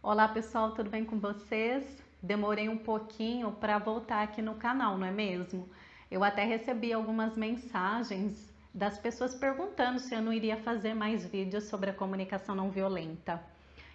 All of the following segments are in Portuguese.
Olá pessoal, tudo bem com vocês? Demorei um pouquinho para voltar aqui no canal, não é mesmo? Eu até recebi algumas mensagens das pessoas perguntando se eu não iria fazer mais vídeos sobre a comunicação não violenta.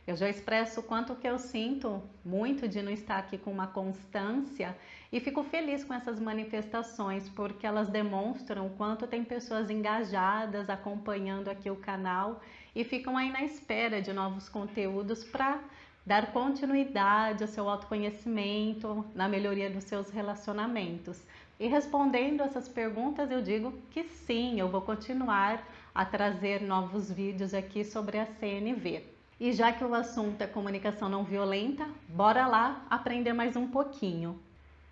Eu já expresso o quanto que eu sinto muito de não estar aqui com uma constância e fico feliz com essas manifestações porque elas demonstram o quanto tem pessoas engajadas acompanhando aqui o canal e ficam aí na espera de novos conteúdos para dar continuidade ao seu autoconhecimento, na melhoria dos seus relacionamentos. E respondendo essas perguntas, eu digo que sim, eu vou continuar a trazer novos vídeos aqui sobre a CNV. E já que o assunto é comunicação não violenta, bora lá aprender mais um pouquinho.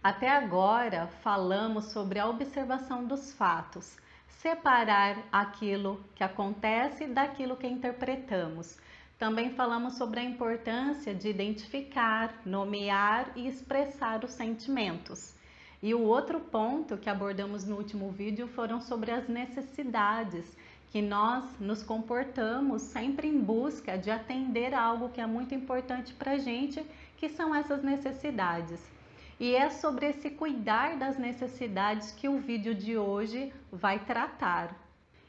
Até agora falamos sobre a observação dos fatos, separar aquilo que acontece daquilo que interpretamos. Também falamos sobre a importância de identificar, nomear e expressar os sentimentos. E o outro ponto que abordamos no último vídeo foram sobre as necessidades, que nós nos comportamos sempre em busca de atender a algo que é muito importante para a gente, que são essas necessidades. E é sobre esse cuidar das necessidades que o vídeo de hoje vai tratar.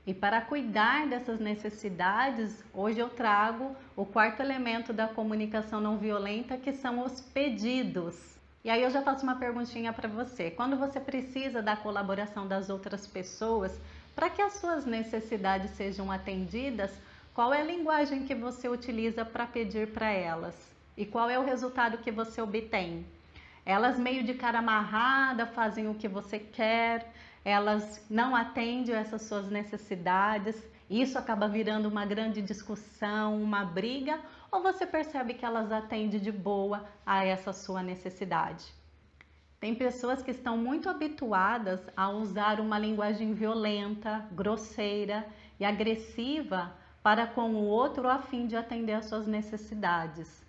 E para cuidar dessas necessidades, hoje eu trago o quarto elemento da comunicação não violenta, que são os pedidos. E aí eu já faço uma perguntinha para você. Quando você precisa da colaboração das outras pessoas para que as suas necessidades sejam atendidas, qual é a linguagem que você utiliza para pedir para elas? E qual é o resultado que você obtém? Elas meio de cara amarrada fazem o que você quer, elas não atendem essas suas necessidades, isso acaba virando uma grande discussão, uma briga, ou você percebe que elas atendem de boa a essa sua necessidade? Tem pessoas que estão muito habituadas a usar uma linguagem violenta, grosseira e agressiva para com o outro a fim de atender às suas necessidades.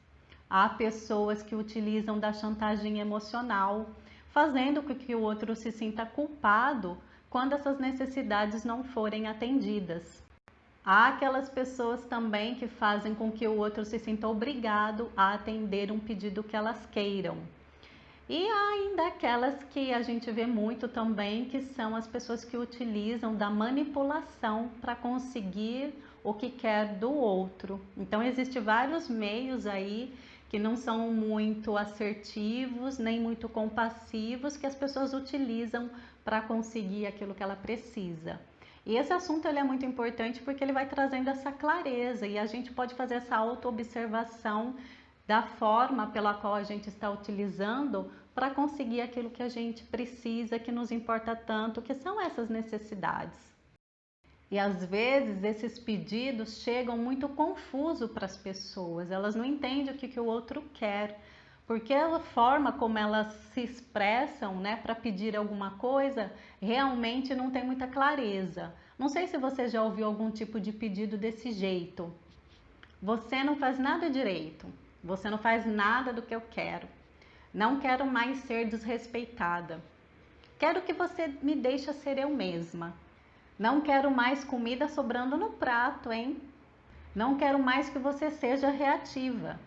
Há pessoas que utilizam da chantagem emocional, fazendo com que o outro se sinta culpado quando essas necessidades não forem atendidas. Há aquelas pessoas também que fazem com que o outro se sinta obrigado a atender um pedido que elas queiram. E há ainda aquelas que a gente vê muito também, que são as pessoas que utilizam da manipulação para conseguir o que quer do outro. Então, existem vários meios aí que não são muito assertivos, nem muito compassivos, que as pessoas utilizam para conseguir aquilo que ela precisa. E esse assunto ele é muito importante porque ele vai trazendo essa clareza e a gente pode fazer essa auto-observação da forma pela qual a gente está utilizando para conseguir aquilo que a gente precisa, que nos importa tanto, que são essas necessidades. E às vezes esses pedidos chegam muito confuso para as pessoas, elas não entendem o que o outro quer, porque a forma como elas se expressam, né, para pedir alguma coisa, realmente não tem muita clareza. Não sei se você já ouviu algum tipo de pedido desse jeito. Você não faz nada direito, você não faz nada do que eu quero. Não quero mais ser desrespeitada. Quero que você me deixe ser eu mesma. Não quero mais comida sobrando no prato, hein? Não quero mais que você seja reativa.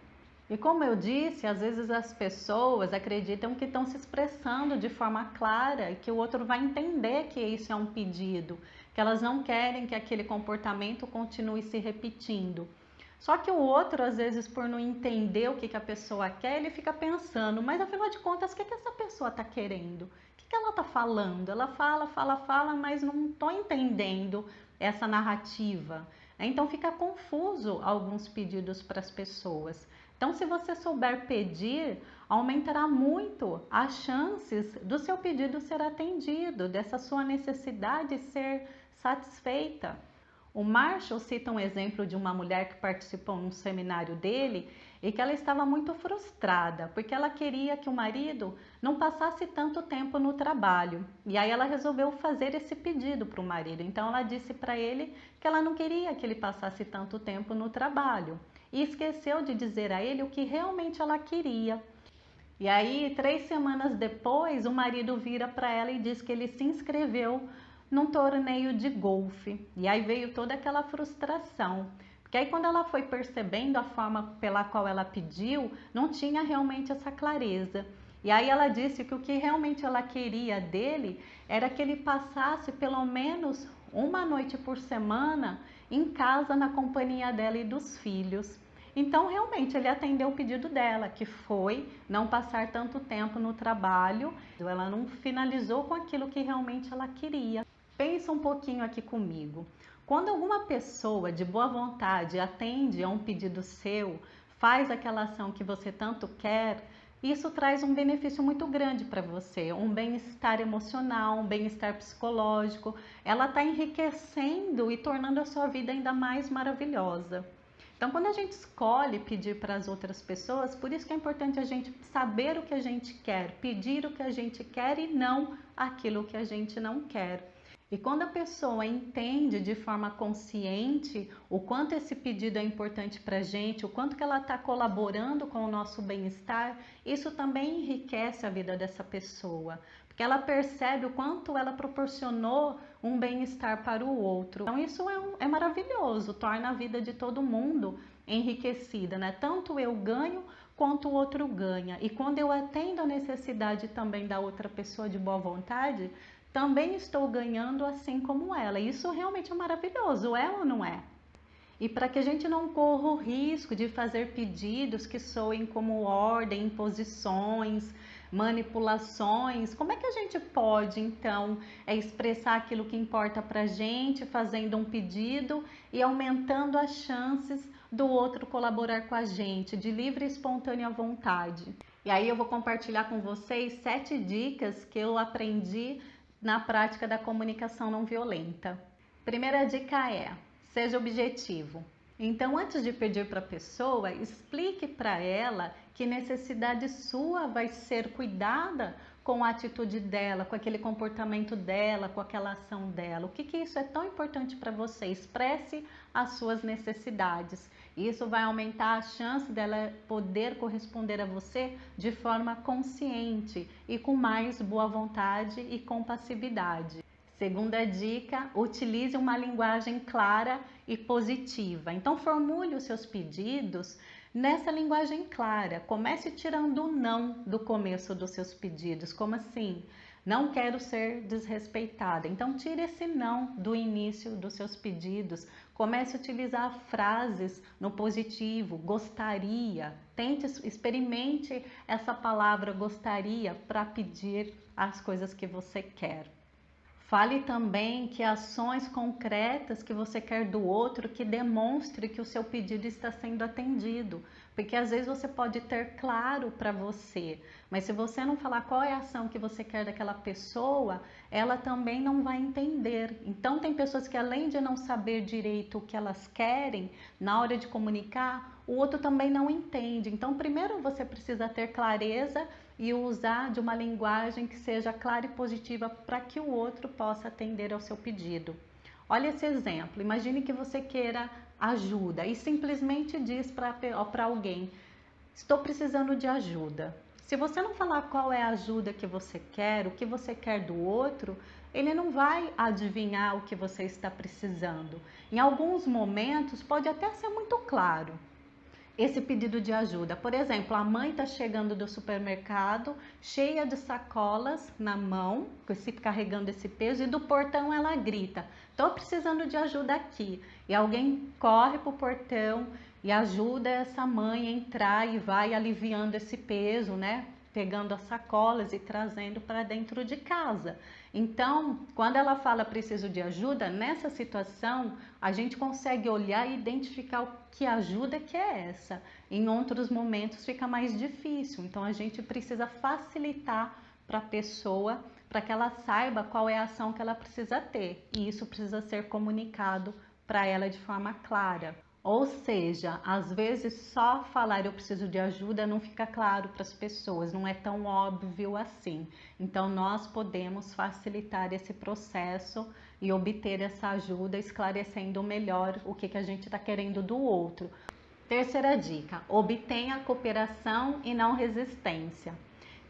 E como eu disse, às vezes as pessoas acreditam que estão se expressando de forma clara e que o outro vai entender que isso é um pedido, que elas não querem que aquele comportamento continue se repetindo. Só que o outro, às vezes, por não entender o que a pessoa quer, ele fica pensando, mas afinal de contas, o que essa pessoa está querendo? O que ela está falando? Ela fala, mas não estou entendendo essa narrativa. Então fica confuso alguns pedidos para as pessoas. Então, se você souber pedir, aumentará muito as chances do seu pedido ser atendido, dessa sua necessidade ser satisfeita. O Marshall cita um exemplo de uma mulher que participou num seminário dele e que ela estava muito frustrada, porque ela queria que o marido não passasse tanto tempo no trabalho. E aí ela resolveu fazer esse pedido para o marido. Então ela disse para ele que ela não queria que ele passasse tanto tempo no trabalho. E esqueceu de dizer a ele o que realmente ela queria. E aí, 3 semanas depois, o marido vira para ela e diz que ele se inscreveu num torneio de golfe. E aí veio toda aquela frustração, porque Porque aí quando ela foi percebendo a forma pela qual ela pediu, não tinha realmente essa clareza. E aí ela disse que o que realmente ela queria dele era que ele passasse pelo menos uma noite por semana em casa na companhia dela e dos filhos. Então, realmente, ele atendeu o pedido dela, que foi não passar tanto tempo no trabalho. Ela não finalizou com aquilo que realmente ela queria. Pensa um pouquinho aqui comigo. Quando alguma pessoa de boa vontade atende a um pedido seu, faz aquela ação que você tanto quer, isso traz um benefício muito grande para você, um bem-estar emocional, um bem-estar psicológico. Ela está enriquecendo e tornando a sua vida ainda mais maravilhosa. Então, quando a gente escolhe pedir para as outras pessoas, por isso que é importante a gente saber o que a gente quer, pedir o que a gente quer e não aquilo que a gente não quer. E quando a pessoa entende de forma consciente o quanto esse pedido é importante para a gente, o quanto que ela está colaborando com o nosso bem-estar, isso também enriquece a vida dessa pessoa, porque ela percebe o quanto ela proporcionou um bem-estar para o outro. Então isso é maravilhoso, torna a vida de todo mundo enriquecida, né? Tanto eu ganho quanto o outro ganha. E quando eu atendo a necessidade também da outra pessoa de boa vontade, também estou ganhando assim como ela. Isso realmente é maravilhoso, é ou não é? E para que a gente não corra o risco de fazer pedidos que soem como ordem, imposições, manipulações, como é que a gente pode então expressar aquilo que importa para a gente, fazendo um pedido e aumentando as chances do outro colaborar com a gente, de livre e espontânea vontade? E aí eu vou compartilhar com vocês 7 dicas que eu aprendi na prática da comunicação não violenta. Primeira dica é: seja objetivo. Então, antes de pedir para a pessoa, explique para ela que necessidade sua vai ser cuidada com a atitude dela, com aquele comportamento dela, com aquela ação dela. O que isso é tão importante para você? Expresse as suas necessidades. Isso vai aumentar a chance dela poder corresponder a você de forma consciente e com mais boa vontade e compassividade. Segunda dica, utilize uma linguagem clara e positiva. Então, formule os seus pedidos nessa linguagem clara. Comece tirando o não do começo dos seus pedidos. Como assim? Não quero ser desrespeitada. Então, tire esse não do início dos seus pedidos. Comece a utilizar frases no positivo, gostaria. Experimente essa palavra gostaria para pedir as coisas que você quer. Fale também que ações concretas que você quer do outro que demonstre que o seu pedido está sendo atendido. Porque às vezes você pode ter claro para você, mas se você não falar qual é a ação que você quer daquela pessoa, ela também não vai entender. Então tem pessoas que além de não saber direito o que elas querem, na hora de comunicar, o outro também não entende. Então primeiro você precisa ter clareza e usar de uma linguagem que seja clara e positiva para que o outro possa atender ao seu pedido. Olha esse exemplo, imagine que você queira ajuda e simplesmente diz para alguém: estou precisando de ajuda. Se você não falar qual é a ajuda que você quer, o que você quer do outro, ele não vai adivinhar o que você está precisando. Em alguns momentos pode até ser muito claro esse pedido de ajuda. Por exemplo, a mãe está chegando do supermercado cheia de sacolas na mão, carregando esse peso, e do portão ela grita: estou precisando de ajuda aqui. E alguém corre para o portão e ajuda essa mãe a entrar e vai aliviando esse peso, né? Pegando as sacolas e trazendo para dentro de casa. Então, quando ela fala preciso de ajuda, nessa situação, a gente consegue olhar e identificar o que ajuda que é essa. Em outros momentos fica mais difícil, então a gente precisa facilitar para a pessoa, para que ela saiba qual é a ação que ela precisa ter. E isso precisa ser comunicado para ela de forma clara. Ou seja, às vezes só falar eu preciso de ajuda não fica claro para as pessoas, não é tão óbvio assim. Então nós podemos facilitar esse processo e obter essa ajuda, esclarecendo melhor o que a gente está querendo do outro. Terceira dica, obtenha cooperação e não resistência.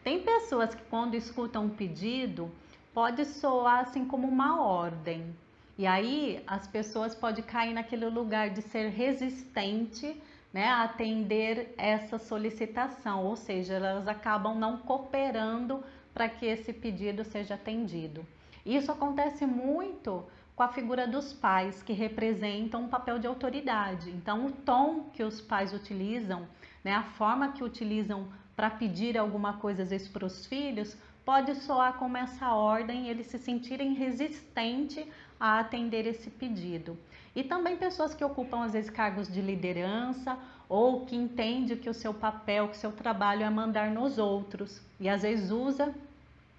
Tem pessoas que quando escutam um pedido, pode soar assim como uma ordem. E aí as pessoas podem cair naquele lugar de ser resistente, né, a atender essa solicitação, ou seja, elas acabam não cooperando para que esse pedido seja atendido. Isso acontece muito com a figura dos pais, que representam um papel de autoridade. Então, o tom que os pais utilizam, né, a forma que utilizam para pedir alguma coisa às vezes para os filhos, pode soar como essa ordem, eles se sentirem resistentes a atender esse pedido. E também pessoas que ocupam às vezes cargos de liderança ou que entendem que o seu papel, que o seu trabalho é mandar nos outros e às vezes usa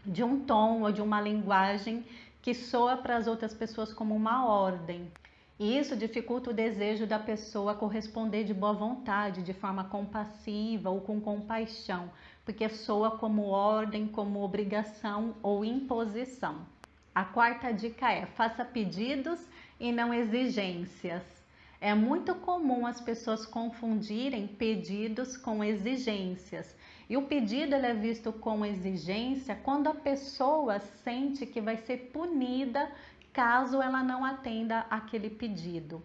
de um tom ou de uma linguagem que soa para as outras pessoas como uma ordem. E isso dificulta o desejo da pessoa corresponder de boa vontade, de forma compassiva ou com compaixão, porque soa como ordem, como obrigação ou imposição. A quarta dica é: faça pedidos e não exigências. É muito comum as pessoas confundirem pedidos com exigências. E o pedido ele é visto como exigência quando a pessoa sente que vai ser punida caso ela não atenda aquele pedido.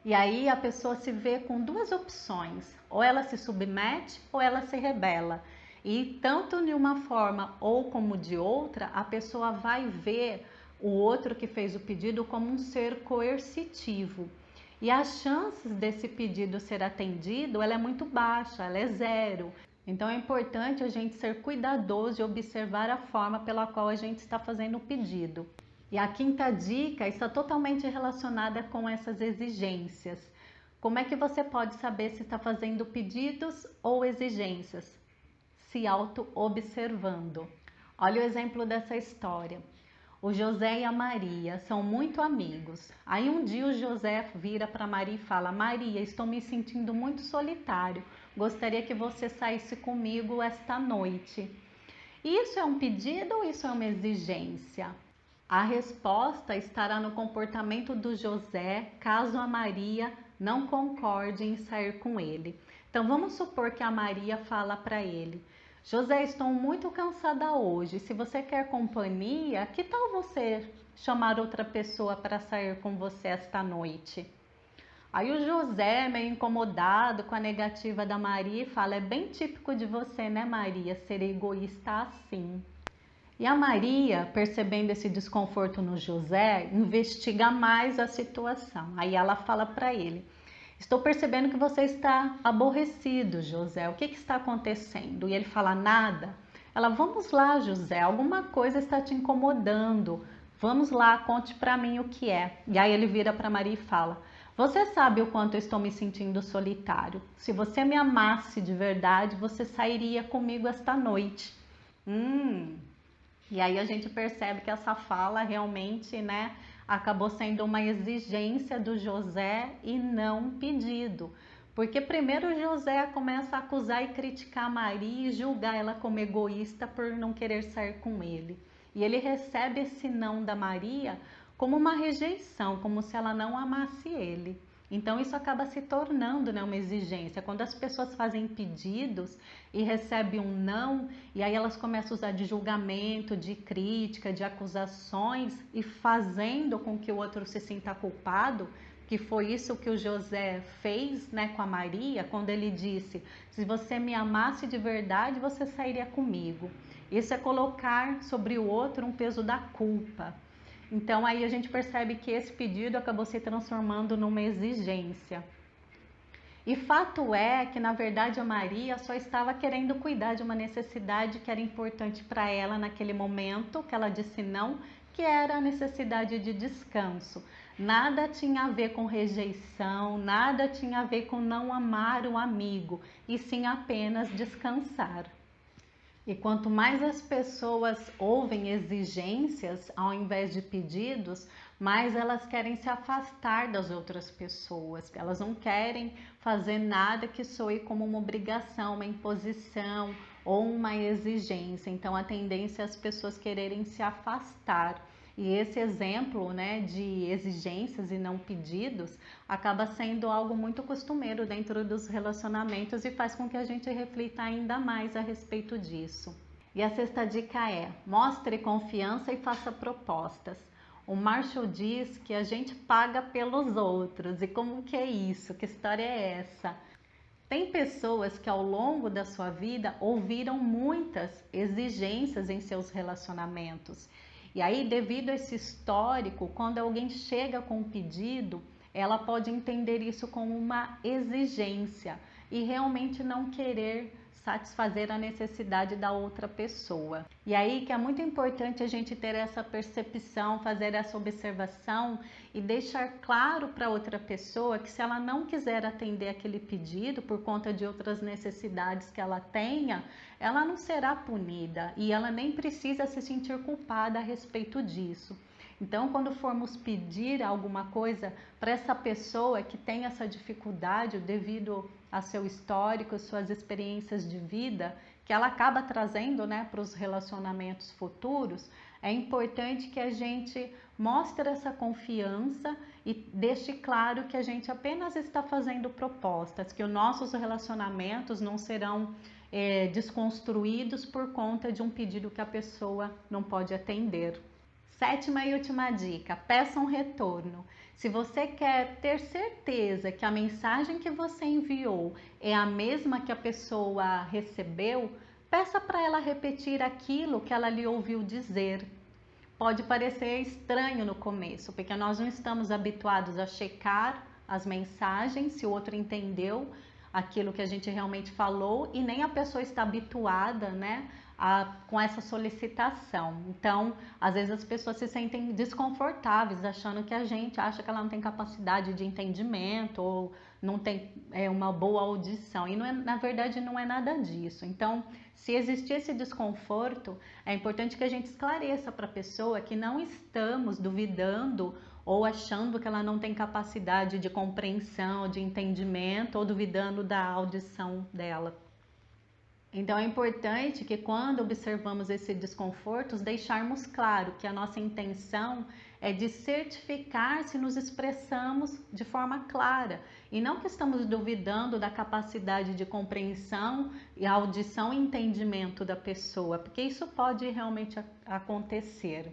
E aí a pessoa se vê com duas opções: ou ela se submete ou ela se rebela. E tanto de uma forma ou como de outra, a pessoa vai ver o outro que fez o pedido como um ser coercitivo. E as chances desse pedido ser atendido, ela é muito baixa, ela é zero. Então é importante a gente ser cuidadoso e observar a forma pela qual a gente está fazendo o pedido. E a quinta dica está totalmente relacionada com essas exigências. Como é que você pode saber se está fazendo pedidos ou exigências? Se auto-observando. Olha o exemplo dessa história. O José e a Maria são muito amigos. Aí um dia o José vira para Maria e fala: Maria, estou me sentindo muito solitário. Gostaria que você saísse comigo esta noite. Isso é um pedido ou isso é uma exigência? A resposta estará no comportamento do José caso a Maria não concorde em sair com ele. Então vamos supor que a Maria fala para ele: José, estou muito cansada hoje. Se você quer companhia, que tal você chamar outra pessoa para sair com você esta noite? Aí o José, meio incomodado com a negativa da Maria, fala: é bem típico de você, né, Maria, ser egoísta assim. E a Maria, percebendo esse desconforto no José, investiga mais a situação. Aí ela fala para ele: estou percebendo que você está aborrecido, José. O que está acontecendo? E ele fala: nada. Ela: vamos lá, José, alguma coisa está te incomodando. Vamos lá, conte para mim o que é. E aí ele vira para Maria e fala: você sabe o quanto eu estou me sentindo solitário. Se você me amasse de verdade, você sairia comigo esta noite. E aí a gente percebe que essa fala realmente, né, acabou sendo uma exigência do José e não um pedido. Porque primeiro o José começa a acusar e criticar Maria e julgar ela como egoísta por não querer sair com ele. E ele recebe esse não da Maria como uma rejeição, como se ela não amasse ele. Então isso acaba se tornando, né, uma exigência. Quando as pessoas fazem pedidos e recebem um não, e aí elas começam a usar de julgamento, de crítica, de acusações e fazendo com que o outro se sinta culpado, que foi isso que o José fez, né, com a Maria, quando ele disse: se você me amasse de verdade, você sairia comigo. Isso é colocar sobre o outro um peso da culpa. Então aí a gente percebe que esse pedido acabou se transformando numa exigência. E fato é que na verdade a Maria só estava querendo cuidar de uma necessidade que era importante para ela naquele momento, que ela disse não, que era a necessidade de descanso. Nada tinha a ver com rejeição, nada tinha a ver com não amar o amigo, e sim apenas descansar. E quanto mais as pessoas ouvem exigências ao invés de pedidos, mais elas querem se afastar das outras pessoas. Elas não querem fazer nada que soe como uma obrigação, uma imposição ou uma exigência. Então a tendência é as pessoas quererem se afastar. E esse exemplo, né, de exigências e não pedidos acaba sendo algo muito costumeiro dentro dos relacionamentos e faz com que a gente reflita ainda mais a respeito disso. E a sexta dica é: mostre confiança e faça propostas. o Marshall diz que a gente paga pelos outros. E como que é isso? Que história é essa? Tem pessoas que ao longo da sua vida ouviram muitas exigências em seus relacionamentos. E aí, devido a esse histórico, quando alguém chega com um pedido, ela pode entender isso como uma exigência e realmente não querer satisfazer a necessidade da outra pessoa. E aí que é muito importante a gente ter essa percepção, fazer essa observação e deixar claro para outra pessoa que se ela não quiser atender aquele pedido por conta de outras necessidades que ela tenha, ela não será punida e ela nem precisa se sentir culpada a respeito disso. Então, quando formos pedir alguma coisa para essa pessoa que tem essa dificuldade devido a seu histórico, suas experiências de vida, que ela acaba trazendo, né, para os relacionamentos futuros, é importante que a gente mostre essa confiança e deixe claro que a gente apenas está fazendo propostas, que os nossos relacionamentos não serão desconstruídos por conta de um pedido que a pessoa não pode atender. Sétima e última dica, peça um retorno. Se você quer ter certeza que a mensagem que você enviou é a mesma que a pessoa recebeu, peça para ela repetir aquilo que ela lhe ouviu dizer. Pode parecer estranho no começo, porque nós não estamos habituados a checar as mensagens, se o outro entendeu aquilo que a gente realmente falou, e nem a pessoa está habituada, né, com essa solicitação. Então, às vezes as pessoas se sentem desconfortáveis, achando que a gente acha que ela não tem capacidade de entendimento ou não tem uma boa audição. E não é, na verdade não é nada disso. Então, se existir esse desconforto, é importante que a gente esclareça para a pessoa que não estamos duvidando ou achando que ela não tem capacidade de compreensão, de entendimento, ou duvidando da audição dela. Então é importante que quando observamos esse desconforto, deixarmos claro que a nossa intenção é de certificar se nos expressamos de forma clara e não que estamos duvidando da capacidade de compreensão e audição e entendimento da pessoa, porque isso pode realmente acontecer.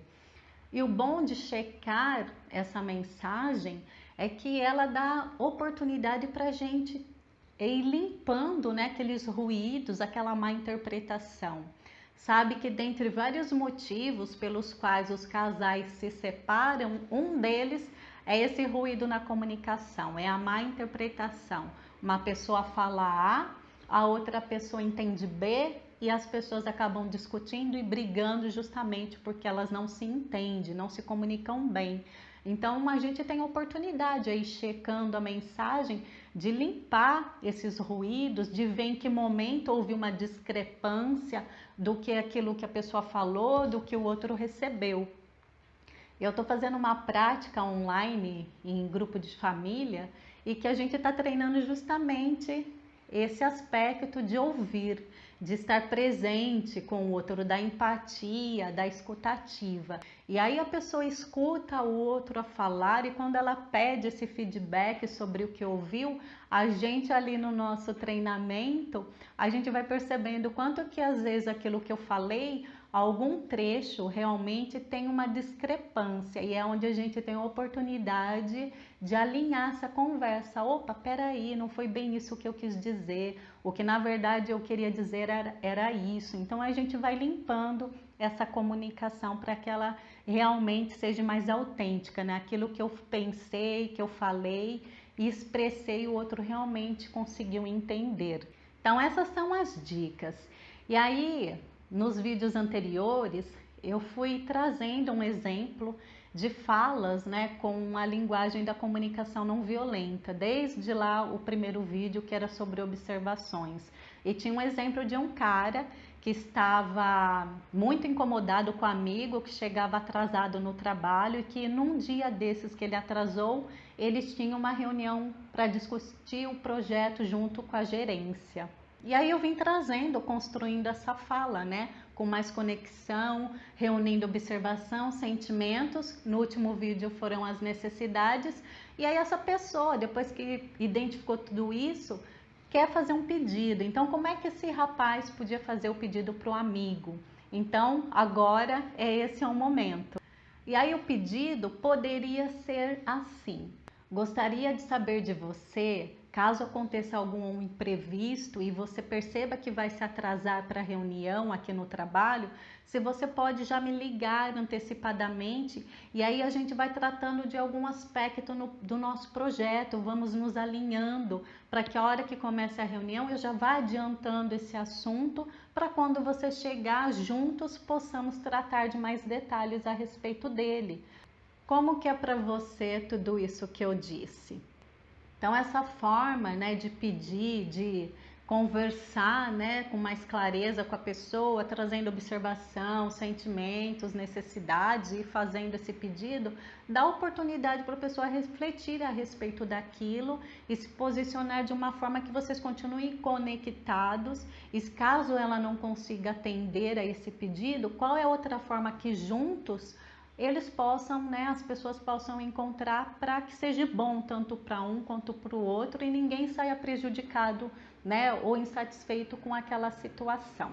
E o bom de checar essa mensagem é que ela dá oportunidade para a gente ir limpando, né, aqueles ruídos, aquela má interpretação. Sabe que dentre vários motivos pelos quais os casais se separam, um deles é esse ruído na comunicação, é a má interpretação. Uma pessoa fala A outra pessoa entende B e as pessoas acabam discutindo e brigando justamente porque elas não se entendem, não se comunicam bem. Então a gente tem a oportunidade aí, checando a mensagem, de limpar esses ruídos, de ver em que momento houve uma discrepância do que aquilo que a pessoa falou, do que o outro recebeu. Eu estou fazendo uma prática online em grupo de família e que a gente está treinando justamente esse aspecto de ouvir, de estar presente com o outro, da empatia, da escutativa. E aí a pessoa escuta o outro a falar e quando ela pede esse feedback sobre o que ouviu, a gente ali no nosso treinamento, a gente vai percebendo quanto que às vezes aquilo que eu falei, algum trecho realmente tem uma discrepância e é onde a gente tem a oportunidade de alinhar essa conversa. Opa, peraí, não foi bem isso que eu quis dizer, o que na verdade eu queria dizer era isso. Então a gente vai limpando essa comunicação para que ela realmente seja mais autêntica, né? Aquilo que eu pensei, que eu falei e expressei, o outro realmente conseguiu entender. Então essas são as dicas. E aí, nos vídeos anteriores, eu fui trazendo um exemplo de falas, né, com a linguagem da comunicação não violenta, desde lá o primeiro vídeo que era sobre observações. E tinha um exemplo de um cara que estava muito incomodado com o amigo que chegava atrasado no trabalho e que num dia desses que ele atrasou, eles tinham uma reunião para discutir o projeto junto com a gerência. E aí eu vim trazendo, construindo essa fala, né? Com mais conexão, reunindo observação, sentimentos. No último vídeo foram as necessidades. E aí essa pessoa, depois que identificou tudo isso, quer fazer um pedido. Então, como é que esse rapaz podia fazer o pedido para o amigo? Então, agora esse é o momento. E aí o pedido poderia ser assim: gostaria de saber de você, caso aconteça algum imprevisto e você perceba que vai se atrasar para a reunião aqui no trabalho, se você pode já me ligar antecipadamente e aí a gente vai tratando de algum aspecto do nosso projeto, vamos nos alinhando para que a hora que comece a reunião eu já vá adiantando esse assunto para quando você chegar juntos possamos tratar de mais detalhes a respeito dele. Como que é para você tudo isso que eu disse? Então essa forma, né, de pedir, de conversar, né, com mais clareza com a pessoa, trazendo observação, sentimentos, necessidades e fazendo esse pedido, dá oportunidade para a pessoa refletir a respeito daquilo e se posicionar de uma forma que vocês continuem conectados. E caso ela não consiga atender a esse pedido, qual é a outra forma que juntos eles possam, né, as pessoas possam encontrar para que seja bom tanto para um quanto para o outro e ninguém saia prejudicado, né, ou insatisfeito com aquela situação.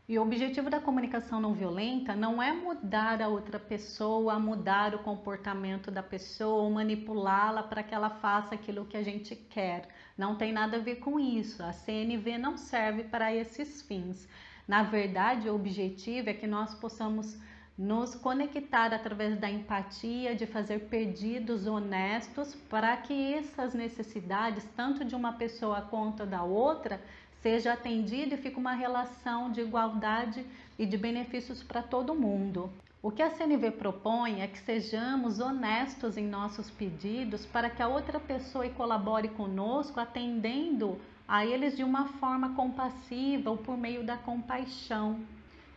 E o objetivo da comunicação não violenta não é mudar a outra pessoa, mudar o comportamento da pessoa, ou manipulá-la para que ela faça aquilo que a gente quer. Não tem nada a ver com isso. A CNV não serve para esses fins. Na verdade, o objetivo é que nós possamos nos conectar através da empatia, de fazer pedidos honestos para que essas necessidades, tanto de uma pessoa quanto da outra, seja atendida e fique uma relação de igualdade e de benefícios para todo mundo. O que a CNV propõe é que sejamos honestos em nossos pedidos para que a outra pessoa colabore conosco, atendendo a eles de uma forma compassiva ou por meio da compaixão.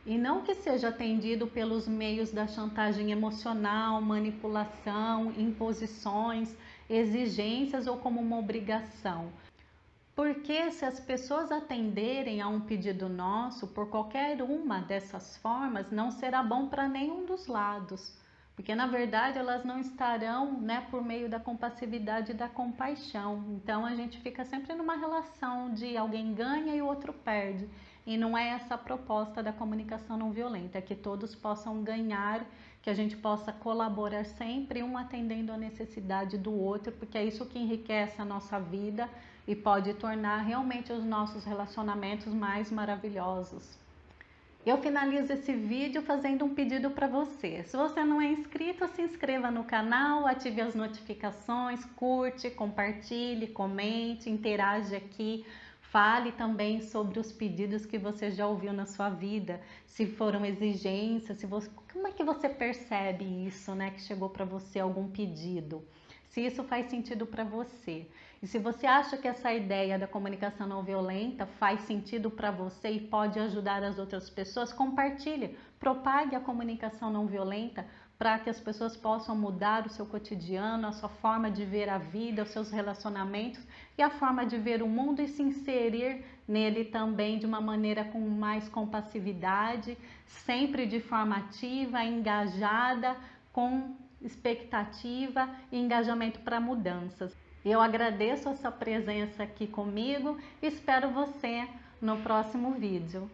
E não que seja atendido pelos meios da chantagem emocional, manipulação, imposições, exigências ou como uma obrigação. Porque se as pessoas atenderem a um pedido nosso por qualquer uma dessas formas, não será bom para nenhum dos lados. Porque na verdade elas não estarão, né, por meio da compassividade e da compaixão. Então a gente fica sempre numa relação de alguém ganha e o outro perde. E não é essa a proposta da comunicação não violenta, é que todos possam ganhar, que a gente possa colaborar sempre, um atendendo a necessidade do outro, porque é isso que enriquece a nossa vida e pode tornar realmente os nossos relacionamentos mais maravilhosos. Eu finalizo esse vídeo fazendo um pedido para você. Se você não é inscrito, se inscreva no canal, ative as notificações, curte, compartilhe, comente, interage aqui. Fale também sobre os pedidos que você já ouviu na sua vida, se foram exigências, como é que você percebe isso, né, que chegou para você algum pedido? Se isso faz sentido para você. E se você acha que essa ideia da comunicação não violenta faz sentido para você e pode ajudar as outras pessoas, compartilhe, propague a comunicação não violenta para que as pessoas possam mudar o seu cotidiano, a sua forma de ver a vida, os seus relacionamentos e a forma de ver o mundo e se inserir nele também de uma maneira com mais compassividade, sempre de forma ativa, engajada, com expectativa e engajamento para mudanças. Eu agradeço a sua presença aqui comigo e espero você no próximo vídeo.